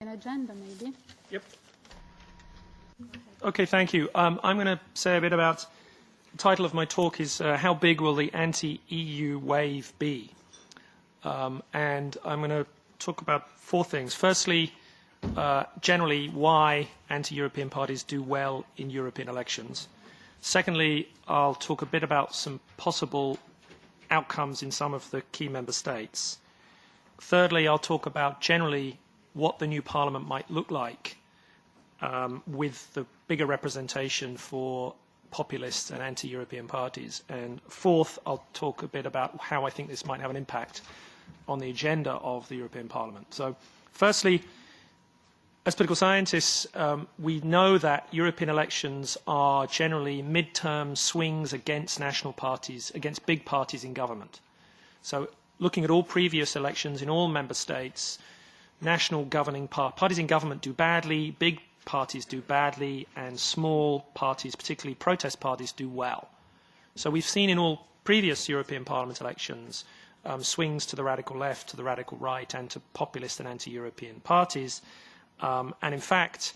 agenda, maybe. Yep. Okay, thank you. I'm going to say a bit about, the title of my talk is How Big Will the Anti-EU Wave Be? And I'm going to talk about four things. Firstly, generally, why anti-European parties do well in European elections. Secondly, I'll talk a bit about some possible outcomes in some of the key member states. Thirdly, I'll talk about generally what the new parliament might look like with the bigger representation for populist and anti-European parties. And fourth, I'll talk a bit about how I think this might have an impact on the agenda of the European Parliament. So firstly, as political scientists, we know that European elections are generally midterm swings against national parties, against big parties in government. So looking at all previous elections in all member states, national governing parties in government do badly, big parties do badly, and small parties, particularly protest parties, do well. So we've seen in all previous European Parliament elections swings to the radical left, to the radical right, and to populist and anti-European parties. And in fact,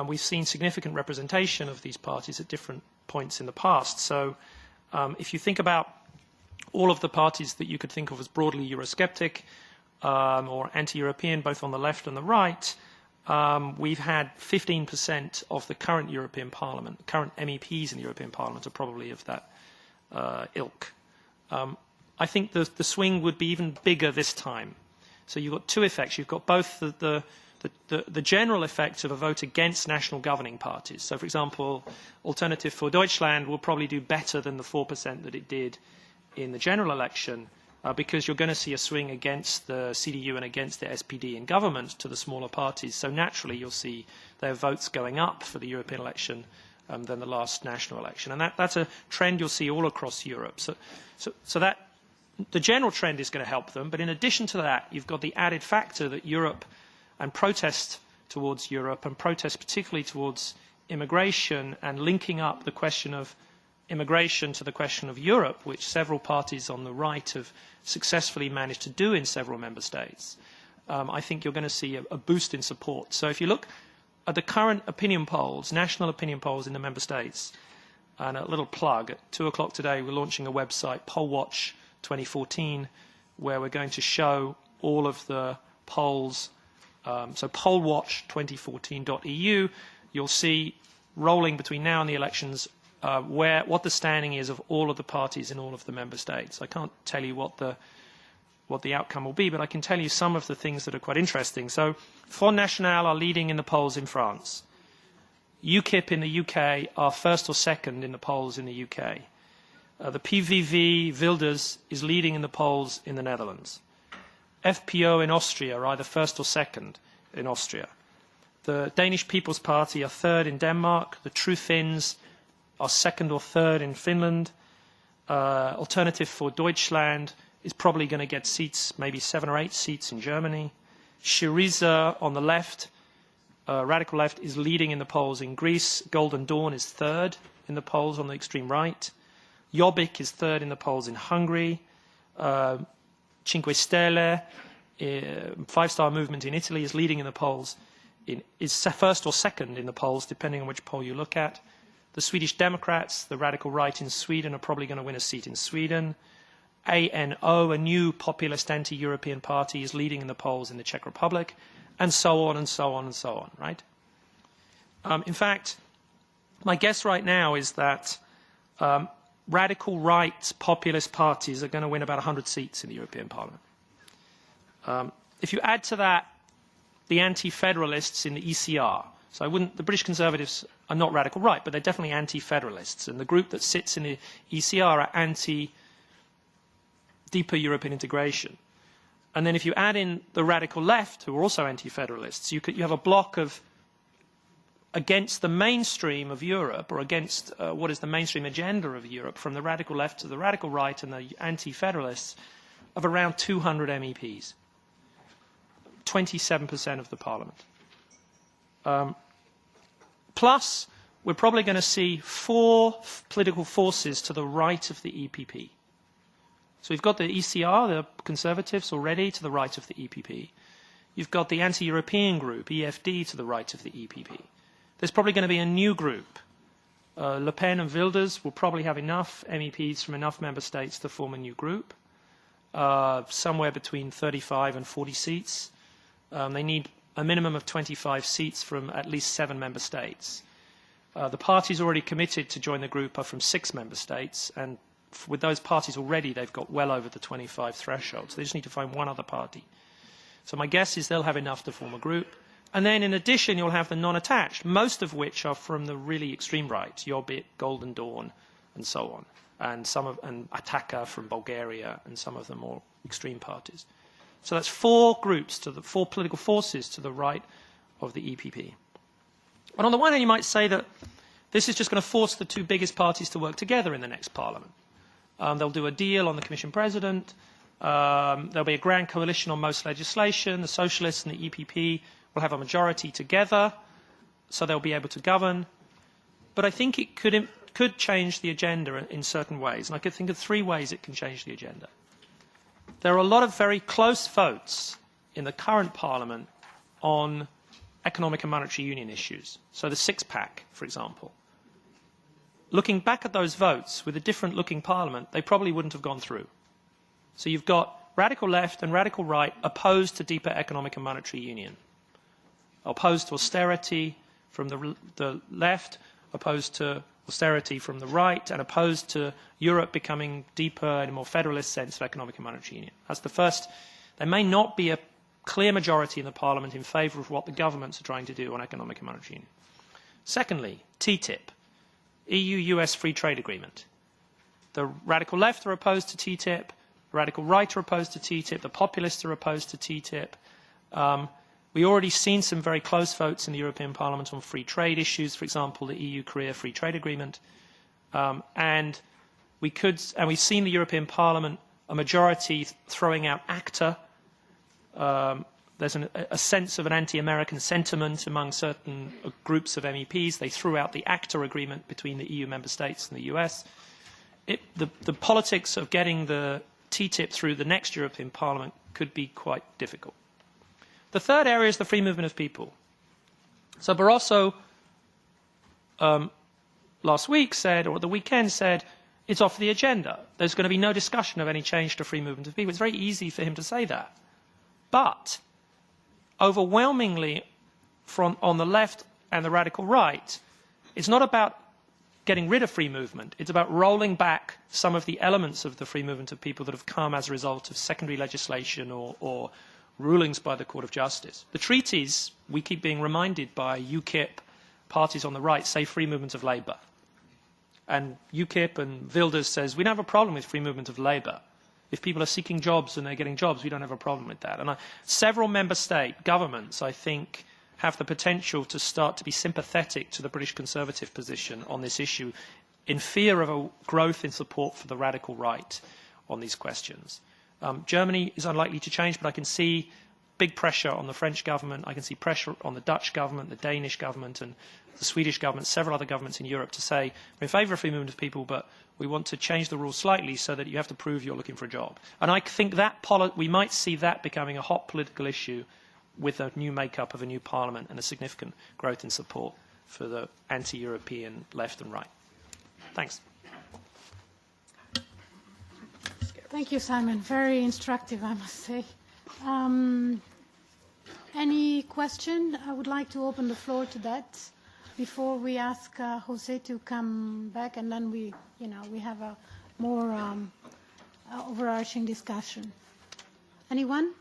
we've seen significant representation of these parties at different points in the past. So if you think about all of the parties that you could think of as broadly Eurosceptic or anti-European, both on the left and the right, we've had 15% of the current European Parliament, current MEPs in the European Parliament are probably of that ilk. I think the swing would be even bigger this time. So you've got two effects. You've got both the general effect of a vote against national governing parties. So, for example, Alternative for Deutschland will probably do better than the 4% that it did in the general election because you're going to see a swing against the CDU and against the SPD in government to the smaller parties. So naturally you'll see their votes going up for the European election than the last national election. And that's a trend you'll see all across Europe. So that the general trend is going to help them. But in addition to that, you've got the added factor that Europe and protest towards Europe and protest particularly towards immigration and linking up the question of immigration to the question of Europe, which several parties on the right have successfully managed to do in several member states, I think you're going to see a boost in support. So if you look at the current opinion polls, national opinion polls in the member states, and a little plug, at 2 o'clock today we're launching a website, PollWatch 2014, where we're going to show all of the polls. So pollwatch2014.eu, you'll see rolling between now and the elections what the standing is of all of the parties in all of the member states. I can't tell you what the outcome will be, but I can tell you some of the things that are quite interesting. So Front National are leading in the polls in France. UKIP in the UK are first or second in the polls in the UK. The PVV Wilders is leading in the polls in the Netherlands. FPO in Austria are either first or second in Austria. The Danish People's Party are third in Denmark. The True Finns are second or third in Finland. Alternative for Deutschland is probably going to get seats, maybe 7 or 8 seats in Germany. Syriza on the left, radical left, is leading in the polls in Greece. Golden Dawn is third in the polls on the extreme right. Jobbik is third in the polls in Hungary. Cinque Stelle, five-star movement in Italy, is leading in the polls, is first or second in the polls, depending on which poll you look at. The Swedish Democrats, the radical right in Sweden, are probably going to win a seat in Sweden. ANO, a new populist anti-European party, is leading in the polls in the Czech Republic, and so on and so on and so on, right? In fact, my guess right now is that radical right populist parties are going to win about 100 seats in the European Parliament. If you add to that the anti-federalists in the ECR, so the British Conservatives are not radical right, but they're definitely anti-federalists, and the group that sits in the ECR are anti-deeper European integration. And then if you add in the radical left, who are also anti-federalists, you have a block of against the mainstream of Europe, or against what is the mainstream agenda of Europe, from the radical left to the radical right and the anti-federalists, of around 200 MEPs, 27% of the parliament. Plus, we're probably going to see 4 political forces to the right of the EPP. So we've got the ECR, the Conservatives, already to the right of the EPP. You've got the anti-European group, EFD, to the right of the EPP. There's probably going to be a new group. Le Pen and Wilders will probably have enough MEPs from enough member states to form a new group, somewhere between 35 and 40 seats. They need a minimum of 25 seats from at least 7 member states. The parties already committed to join the group are from 6 member states, and with those parties already, they've got well over the 25 threshold. So they just need to find one other party. So my guess is they'll have enough to form a group. And then in addition, you'll have the non-attached, most of which are from the really extreme right, Jobbik, Golden Dawn, and so on, and Ataka from Bulgaria, and some of the more extreme parties. So that's 4 groups, 4 political forces to the right of the EPP. And on the one hand, you might say that this is just going to force the 2 biggest parties to work together in the next parliament. They'll do a deal on the Commission President. There'll be a grand coalition on most legislation. The Socialists and the EPP will have a majority together, so they'll be able to govern. But I think it could change the agenda in certain ways. And I could think of 3 ways it can change the agenda. There are a lot of very close votes in the current Parliament on economic and monetary union issues. So the six-pack, for example. Looking back at those votes with a different-looking Parliament, they probably wouldn't have gone through. So you've got radical left and radical right opposed to deeper economic and monetary union, opposed to austerity from the left, opposed to austerity from the right, and opposed to Europe becoming deeper in a more federalist sense of economic and monetary union. That's the first. There may not be a clear majority in the Parliament in favour of what the governments are trying to do on economic and monetary union. Secondly, TTIP, EU-US free trade agreement. The radical left are opposed to TTIP, the radical right are opposed to TTIP, the populists are opposed to TTIP. We've already seen some very close votes in the European Parliament on free trade issues, for example, the EU-Korea free trade agreement. And we've seen the European Parliament, a majority throwing out ACTA. There's a sense of an anti-American sentiment among certain groups of MEPs. They threw out the ACTA agreement between the EU member states and the US. The politics of getting the TTIP through the next European Parliament could be quite difficult. The third area is the free movement of people. So Barroso last week said, or at the weekend said, it's off the agenda. There's going to be no discussion of any change to free movement of people. It's very easy for him to say that. But overwhelmingly on the left and the radical right, it's not about getting rid of free movement. It's about rolling back some of the elements of the free movement of people that have come as a result of secondary legislation or rulings by the Court of Justice. The treaties, we keep being reminded by UKIP, parties on the right, say free movement of labour. And UKIP and Wilders says, we don't have a problem with free movement of labour. If people are seeking jobs and they're getting jobs, we don't have a problem with that. And several member state governments, I think, have the potential to start to be sympathetic to the British Conservative position on this issue in fear of a growth in support for the radical right on these questions. Germany is unlikely to change, but I can see big pressure on the French government. I can see pressure on the Dutch government, the Danish government, and the Swedish government, several other governments in Europe to say, we're in favour of free movement of people, but we want to change the rules slightly so that you have to prove you're looking for a job. And I think that we might see that becoming a hot political issue with a new makeup of a new parliament and a significant growth in support for the anti-European left and right. Thanks. Thank you, Simon. Very instructive, I must say. Any question? I would like to open the floor to that before we ask Jose to come back, and then we have a more overarching discussion. Anyone?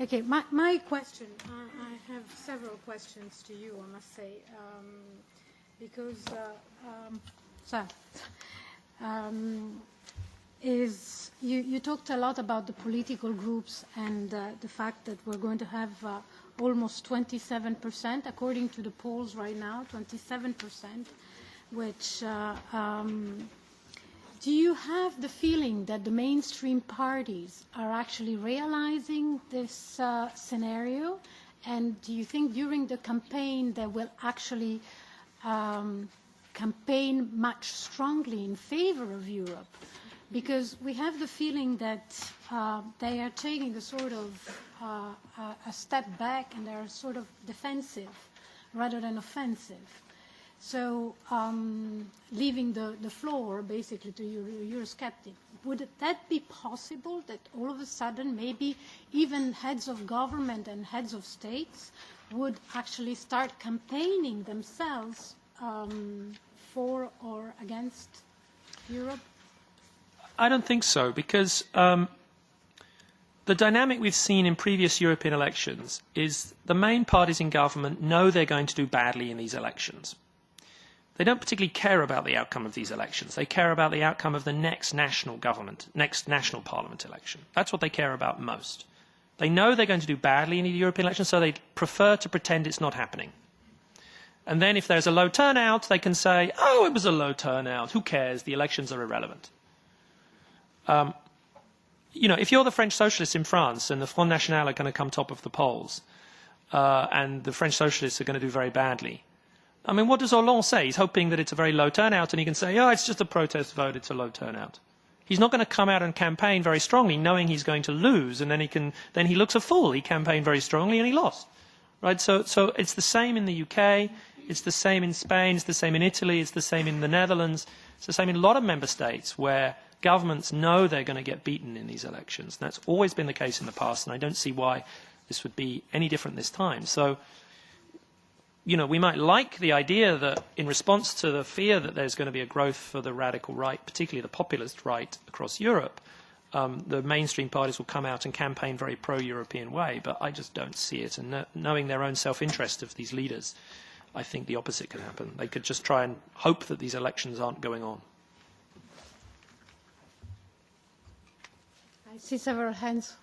Okay, my question, I have several questions to you, I must say, because you talked a lot about the political groups and the fact that we're going to have almost 27%, according to the polls right now, 27%, which do you have the feeling that the mainstream parties are actually realizing this scenario? And do you think during the campaign they will actually campaign much strongly in favor of Europe? because we have the feeling that they are taking a sort of a step back and they are sort of defensive rather than offensive. So leaving the floor basically to Eurosceptic, would that be possible that all of a sudden maybe even heads of government and heads of states would actually start campaigning themselves for or against Europe? I don't think so, because the dynamic we've seen in previous European elections is the main parties in government know they're going to do badly in these elections. They don't particularly care about the outcome of these elections. They care about the outcome of the next national government, next national parliament election. That's what they care about most. They know they're going to do badly in the European election, so they prefer to pretend it's not happening. And then if there's a low turnout, they can say, oh, it was a low turnout. Who cares? The elections are irrelevant. You know, if you're the French socialists in France and the Front National are going to come top of the polls and the French socialists are going to do very badly, I mean, what does Hollande say? He's hoping that it's a very low turnout and he can say, oh, it's just a protest vote, it's a low turnout. He's not going to come out and campaign very strongly knowing he's going to lose, and then he looks a fool. He campaigned very strongly and he lost. Right? So it's the same in the UK, it's the same in Spain, it's the same in Italy, it's the same in the Netherlands, it's the same in a lot of member states where governments know they're going to get beaten in these elections. And that's always been the case in the past, and I don't see why this would be any different this time. So, you know, we might like the idea that in response to the fear that there's going to be a growth for the radical right, particularly the populist right across Europe, the mainstream parties will come out and campaign very pro-European way, but I just don't see it. And knowing their own self-interest of these leaders, I think the opposite could happen. They could just try and hope that these elections aren't going on. I see several hands.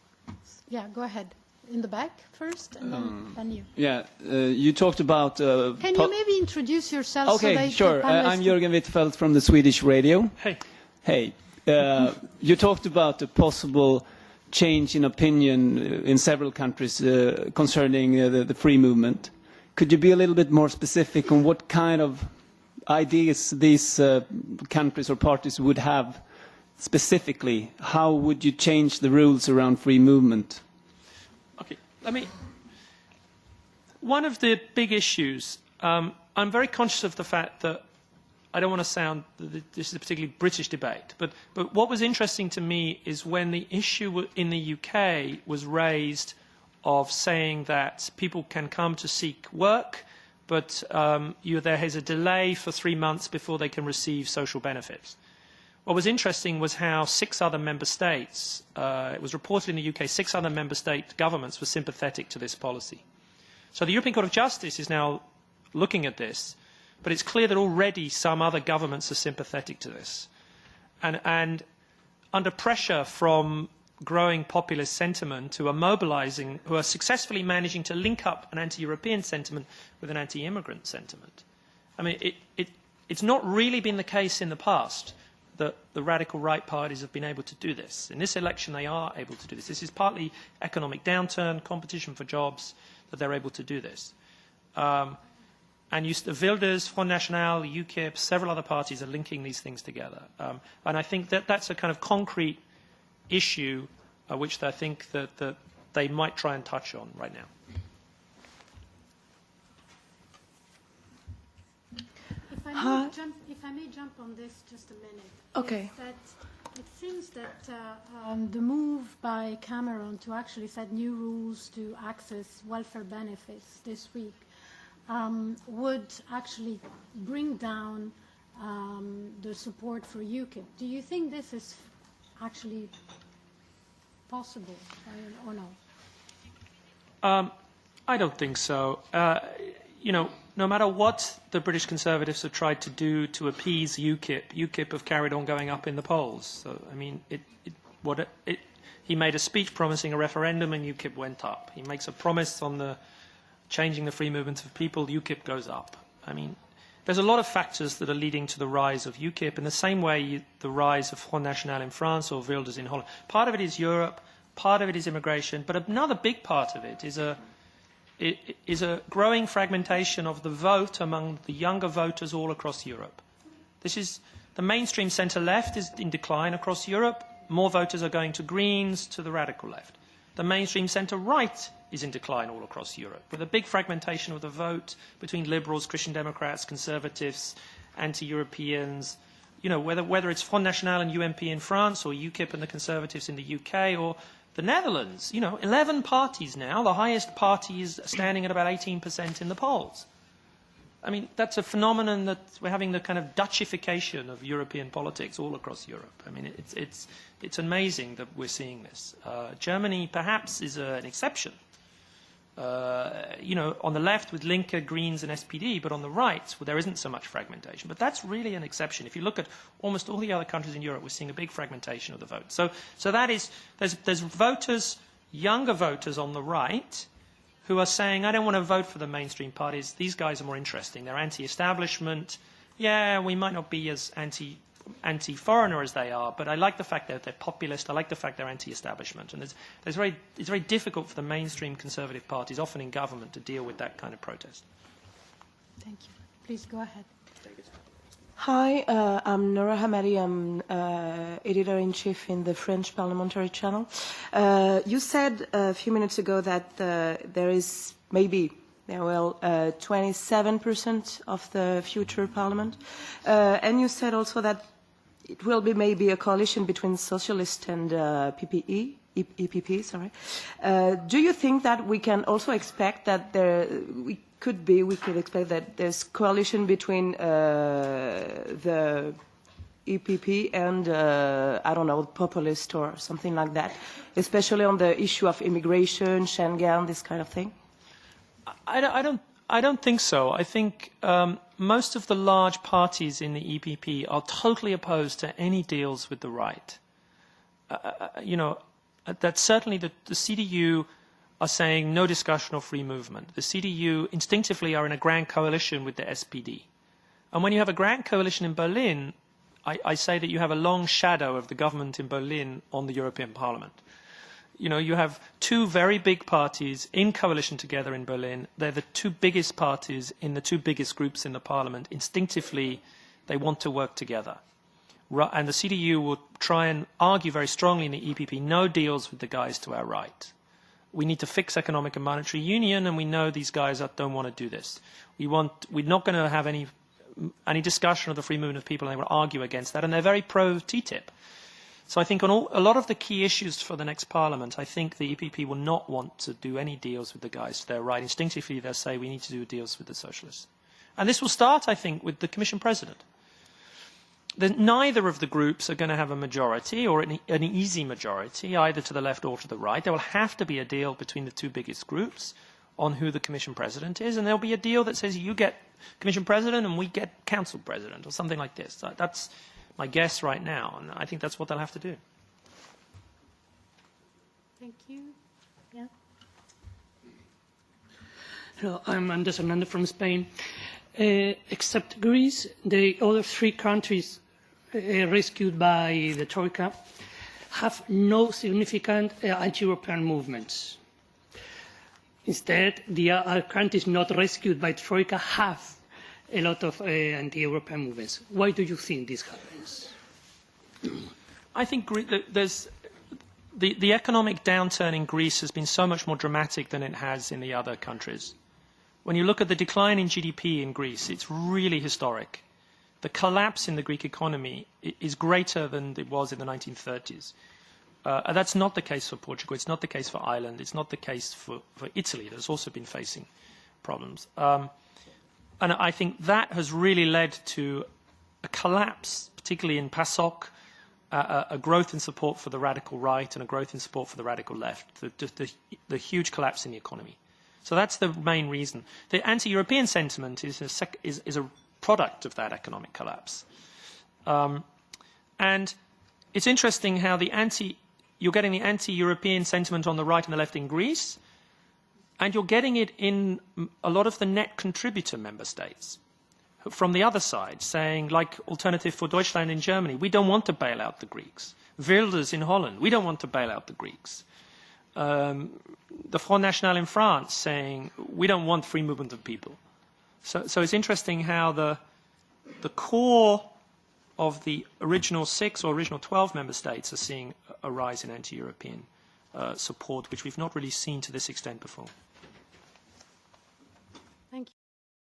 Yeah, go ahead. In the back first, and then you. Yeah, you talked about... Can you maybe introduce yourself? Okay, sure. I'm Jürgen Wittfeldt from the Swedish radio. Hey. Hey. You talked about a possible change in opinion in several countries concerning the free movement. Could you be a little bit more specific on what kind of ideas these countries or parties would have specifically? How would you change the rules around free movement? Okay, one of the big issues, I'm very conscious of the fact that I don't want to sound that this is a particularly British debate, but what was interesting to me is when the issue in the UK was raised of saying that people can come to seek work, but there is a delay for 3 months before they can receive social benefits. What was interesting was how 6 other member states, it was reported in the UK, 6 other member state governments were sympathetic to this policy. So the European Court of Justice is now looking at this, but it's clear that already some other governments are sympathetic to this. And under pressure from growing populist sentiment who are mobilizing, who are successfully managing to link up an anti-European sentiment with an anti-immigrant sentiment. I mean, it's not really been the case in the past that the radical right parties have been able to do this. In this election, they are able to do this. This is partly economic downturn, competition for jobs, that they're able to do this. And the Wilders, Front National, UKIP, several other parties are linking these things together. And I think that that's a kind of concrete issue which I think that they might try and touch on right now. If I may jump on this just a minute. Okay. It seems that the move by Cameron to actually set new rules to access welfare benefits this week would actually bring down the support for UKIP. Do you think this is actually possible or no? I don't think so. You know, no matter what the British Conservatives have tried to do to appease UKIP have carried on going up in the polls. So, I mean, he made a speech promising a referendum and UKIP went up. He makes a promise on changing the free movement of people, UKIP goes up. I mean, there's a lot of factors that are leading to the rise of UKIP in the same way the rise of Front National in France or Wilders in Holland. Part of it is Europe, part of it is immigration, but another big part of it is a growing fragmentation of the vote among the younger voters all across Europe. The mainstream centre-left is in decline across Europe. More voters are going to Greens, to the radical left. The mainstream centre-right is in decline all across Europe, with a big fragmentation of the vote between liberals, Christian Democrats, conservatives, anti-Europeans, you know, whether it's Front National and UMP in France, or UKIP and the Conservatives in the UK, or the Netherlands. You know, 11 parties now. The highest party is standing at about 18% in the polls. I mean, that's a phenomenon that we're having the kind of Dutchification of European politics all across Europe. I mean, it's amazing that we're seeing this. Germany, perhaps, is an exception. You know, on the left with Linke, Greens and SPD, but on the right, well, there isn't so much fragmentation. But that's really an exception. If you look at almost all the other countries in Europe, we're seeing a big fragmentation of the vote. So that is, there's voters, younger voters on the right, who are saying, I don't want to vote for the mainstream parties. These guys are more interesting. They're anti-establishment. Yeah, we might not be as anti-foreigner as they are, but I like the fact that they're populist. I like the fact they're anti-establishment. And it's very difficult for the mainstream conservative parties, often in government, to deal with that kind of protest. Thank you. Please go ahead. Hi, I'm Nora Hamadi. I'm editor-in-chief in the French parliamentary channel. You said a few minutes ago that there is maybe 27% of the future parliament. And you said also that it will be maybe a coalition between socialists and EPP, sorry. Do you think that we can also expect that we could expect that there's coalition between the EPP and, I don't know, populist or something like that, especially on the issue of immigration, Schengen, this kind of thing? I don't think so. I think most of the large parties in the EPP are totally opposed to any deals with the right. You know, that certainly the CDU are saying no discussion or free movement. The CDU instinctively are in a grand coalition with the SPD. And when you have a grand coalition in Berlin, I say that you have a long shadow of the government in Berlin on the European Parliament. You know, you have two very big parties in coalition together in Berlin. They're the two biggest parties in the two biggest groups in the Parliament. Instinctively, they want to work together. And the CDU will try and argue very strongly in the EPP, no deals with the guys to our right. We need to fix economic and monetary union, and we know these guys don't want to do this. We're not going to have any discussion of the free movement of people, and they will argue against that. And they're very pro-TTIP. So I think on a lot of the key issues for the next parliament, I think the EPP will not want to do any deals with the guys to their right. Instinctively, they'll say we need to do deals with the socialists. And this will start, I think, with the Commission President. Neither of the groups are going to have a majority or an easy majority, either to the left or to the right. There will have to be a deal between the two biggest groups on who the Commission President is, and there will be a deal that says you get Commission President and we get Council President, or something like this. That's my guess right now, and I think that's what they'll have to do. Thank you. Yeah. Hello, I'm Andres Hernandez from Spain. Except Greece, the other three countries rescued by the Troika have no significant anti-European movements. Instead, the other countries not rescued by Troika have a lot of anti-European movements. Why do you think this happens? I think there's the economic downturn in Greece has been so much more dramatic than it has in the other countries. When you look at the decline in GDP in Greece, it's really historic. The collapse in the Greek economy is greater than it was in the 1930s. That's not the case for Portugal. It's not the case for Ireland. It's not the case for Italy. That's also been facing problems. And I think that has really led to a collapse, particularly in PASOK, a growth in support for the radical right and a growth in support for the radical left, the huge collapse in the economy. So that's the main reason. The anti-European sentiment is a product of that economic collapse. And it's interesting how you're getting the anti-European sentiment on the right and the left in Greece, and you're getting it in a lot of the net contributor member states from the other side, saying, like Alternative for Deutschland in Germany, we don't want to bail out the Greeks. Wilders in Holland, we don't want to bail out the Greeks. The Front National in France saying, we don't want free movement of people. So it's interesting how the core of the original 6 or original 12 member states are seeing a rise in anti-European support, which we've not really seen to this extent before.